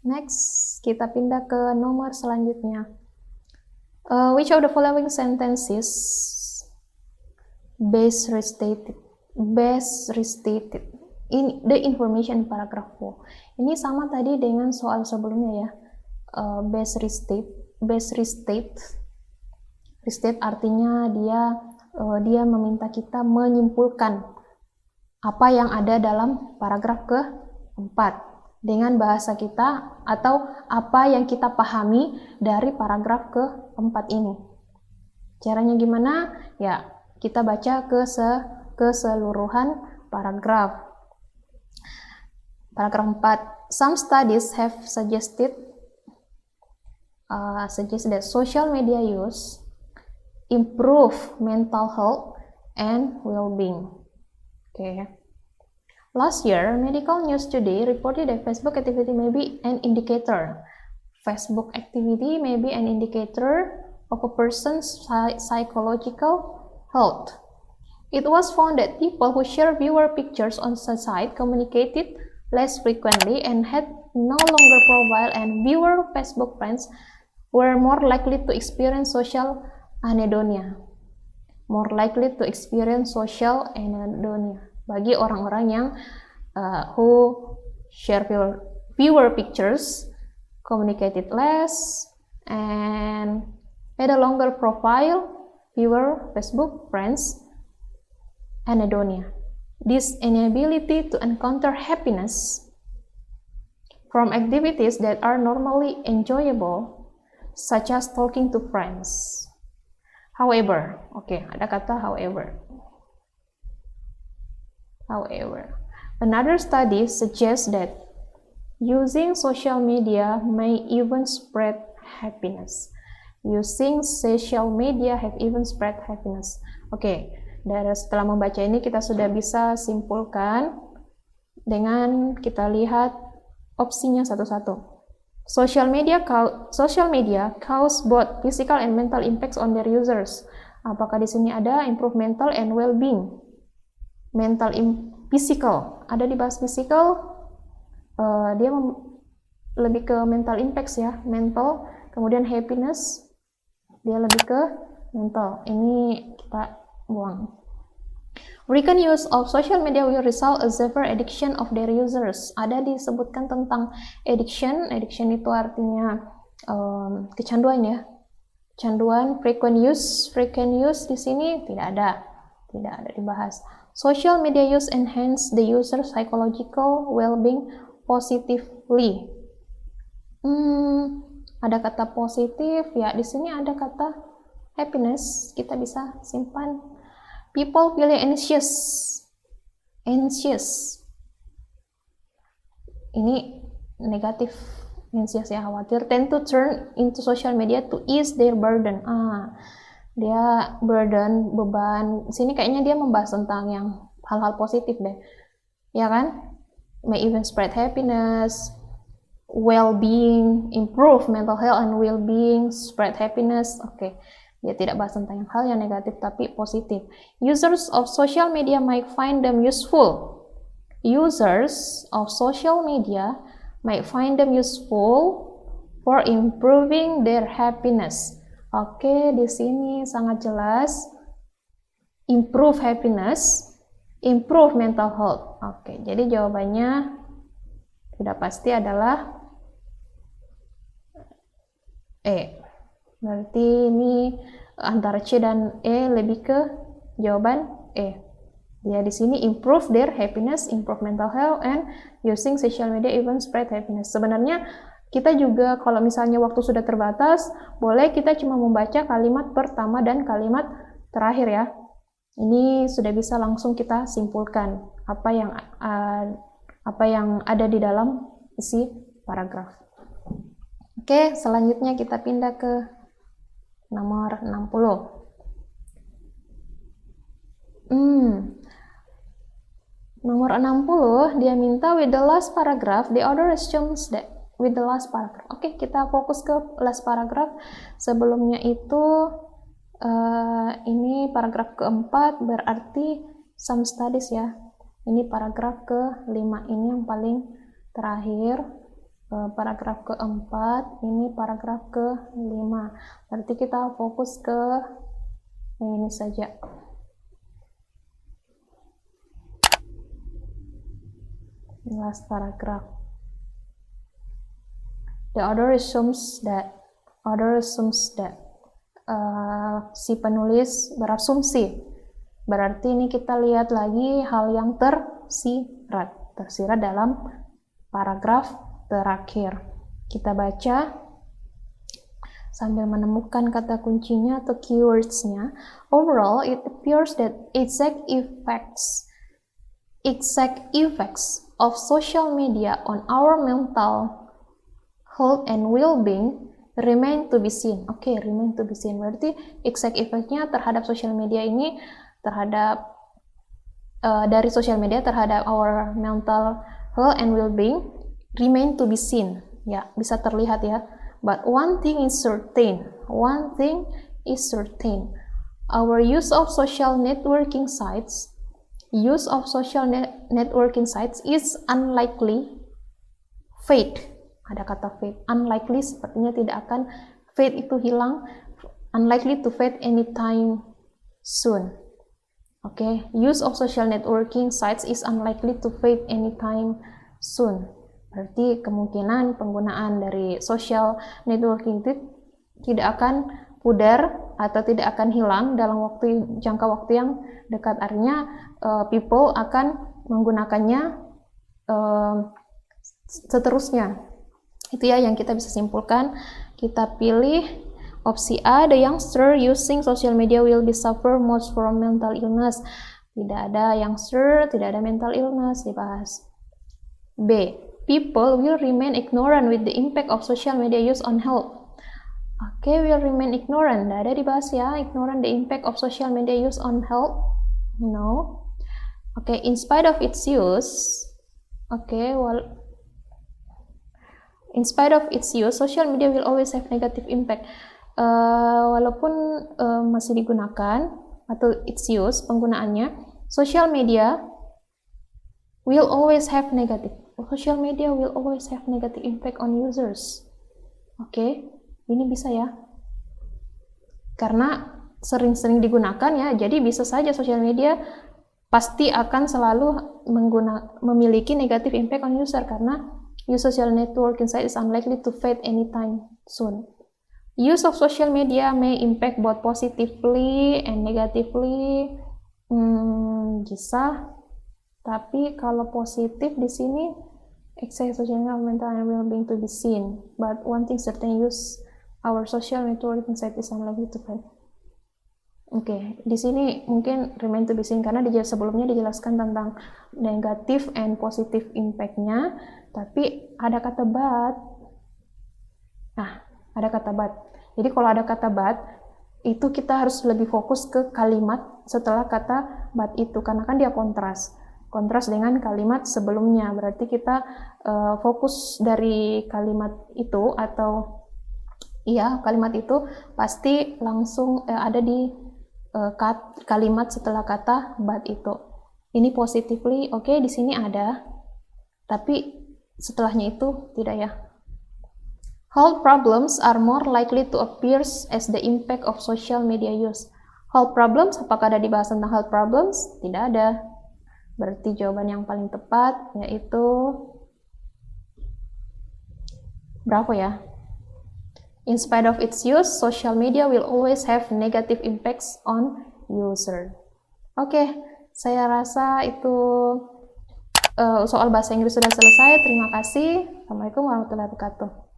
Next, kita pindah ke nomor selanjutnya. Which of the following sentences best restated in the information paragraph 4. Ini sama tadi dengan soal sebelumnya ya. Best restate artinya dia meminta kita menyimpulkan apa yang ada dalam paragraf keempat dengan bahasa kita atau apa yang kita pahami dari paragraf keempat ini. Caranya gimana? Ya, kita baca keseluruhan paragraf. Paragraf 4. Some studies have suggested that social media use improve mental health and well-being. Okay. Last year, Medical News Today reported that Facebook activity may be an indicator. Facebook activity may be an indicator of a person's psychological health. It was found that people who share viewer pictures on such site communicated less frequently and had no longer profile and viewer Facebook friends were more likely to experience social anhedonia. Bagi orang-orang yang who share viewer pictures, communicated less, and had a longer profile, viewer Facebook friends, anhedonia. This inability to encounter happiness from activities that are normally enjoyable, such as talking to friends. However, ada kata however. Another study suggests that using social media may even spread happiness. Setelah membaca ini kita sudah bisa simpulkan dengan kita lihat opsinya satu-satu. Social media cause both physical and mental impacts on their users. Apakah di sini ada improve mental and well-being? Physical, ada dibahas physical, dia lebih ke mental impacts ya, mental, kemudian happiness, dia lebih ke mental, ini kita buang. Frequent use of social media will result a severe addiction of their users. Ada disebutkan tentang addiction itu artinya kecanduan ya. Kecanduan, frequent use di sini tidak ada dibahas. Social media use enhance the user psychological well-being positively. Ada kata positif ya, di sini ada kata happiness, kita bisa simpan. People feeling anxious. Ini negatif, anxious ya, khawatir. Tend to turn into social media to ease their burden. Dia beban. Sini kayaknya dia membahas tentang yang hal-hal positif deh. Ya kan? May even spread happiness, well-being, improve mental health and well-being, spread happiness. Dia tidak bahas tentang hal yang negatif tapi positif. Users of social media might find them useful. For improving their happiness. Di sini sangat jelas. Improve happiness, improve mental health. Jadi jawabannya sudah pasti adalah E. Berarti ini antara C dan E lebih ke jawaban E. Dia di sini improve their happiness, improve mental health, and using social media even spread happiness. Sebenarnya kita juga kalau misalnya waktu sudah terbatas, boleh kita cuma membaca kalimat pertama dan kalimat terakhir ya. Ini sudah bisa langsung kita simpulkan apa yang ada di dalam isi paragraf. Selanjutnya kita pindah ke nomor 60. Nomor 60 dia minta with the last paragraph, the author assumes that with the last paragraph. Kita fokus ke last paragraph. Sebelumnya itu ini paragraf keempat, berarti some studies ya. Ini paragraf ke-5, ini yang paling terakhir. paragraf keempat, ini paragraf kelima. Berarti kita fokus ke ini saja. Last paragraph. The author assumes that si penulis berasumsi. Berarti ini kita lihat lagi hal yang tersirat dalam paragraf terakhir. Kita baca sambil menemukan kata kuncinya atau keywords-nya. Overall, it appears that exact effects of social media on our mental health and well-being remain to be seen. Oke, remain to be seen. Berarti exact effect-nya terhadap social media ini, terhadap dari social media terhadap our mental health and well-being remain to be seen. Ya, bisa terlihat ya. But one thing is certain. Our use of social networking sites is unlikely fade. Ada kata fade. Unlikely sepertinya tidak akan fade, itu hilang. Unlikely to fade anytime soon. Okay. Use of social networking sites is unlikely to fade anytime soon. Berarti kemungkinan penggunaan dari social networking itu tidak akan pudar atau tidak akan hilang dalam jangka waktu yang dekat. Artinya people akan menggunakannya seterusnya. Itu ya yang kita bisa simpulkan. Kita pilih opsi A, the youngster using social media will be suffer most from mental illness. Tidak ada youngster, tidak ada mental illness dibahas. B, people will remain ignorant with the impact of social media use on health. Oke, will remain ignorant. Tidak ada dibahas ya, ignorant the impact of social media use on health. No. Oke, in spite of its use, in spite of its use, social media will always have negative impact. Walaupun masih digunakan atau its use, penggunaannya, social media will always have negative impact on users. Oke, ini bisa ya. Karena sering-sering digunakan ya, jadi bisa saja social media pasti akan selalu memiliki negative impact on user karena use social networking site is unlikely to fade anytime soon. Use of social media may impact both positively and negatively. Bisa. Tapi kalau positif di sini, excess social media mental and well-being to be seen. But one thing certain, use our social networking site is unlikely to fade. Oke, di sini mungkin remain to be seen karena sebelumnya dijelaskan tentang negatif and positif impact-nya, tapi ada kata but. Nah, ada kata but. Jadi kalau ada kata but, itu kita harus lebih fokus ke kalimat setelah kata but itu, karena kan dia kontras dengan kalimat sebelumnya. Berarti kita fokus dari kalimat itu atau kalimat itu pasti langsung ada di kalimat setelah kata but itu. Ini positively, oke, di sini ada, tapi setelahnya itu tidak ya. Health problems are more likely to appear as the impact of social media use. Health problems, apakah ada dibahas tentang health problems? Tidak ada. Berarti jawaban yang paling tepat yaitu berapa ya? In spite of its use, social media will always have negative impacts on user. Oke, saya rasa itu soal bahasa Inggris sudah selesai. Terima kasih. Assalamualaikum warahmatullahi wabarakatuh.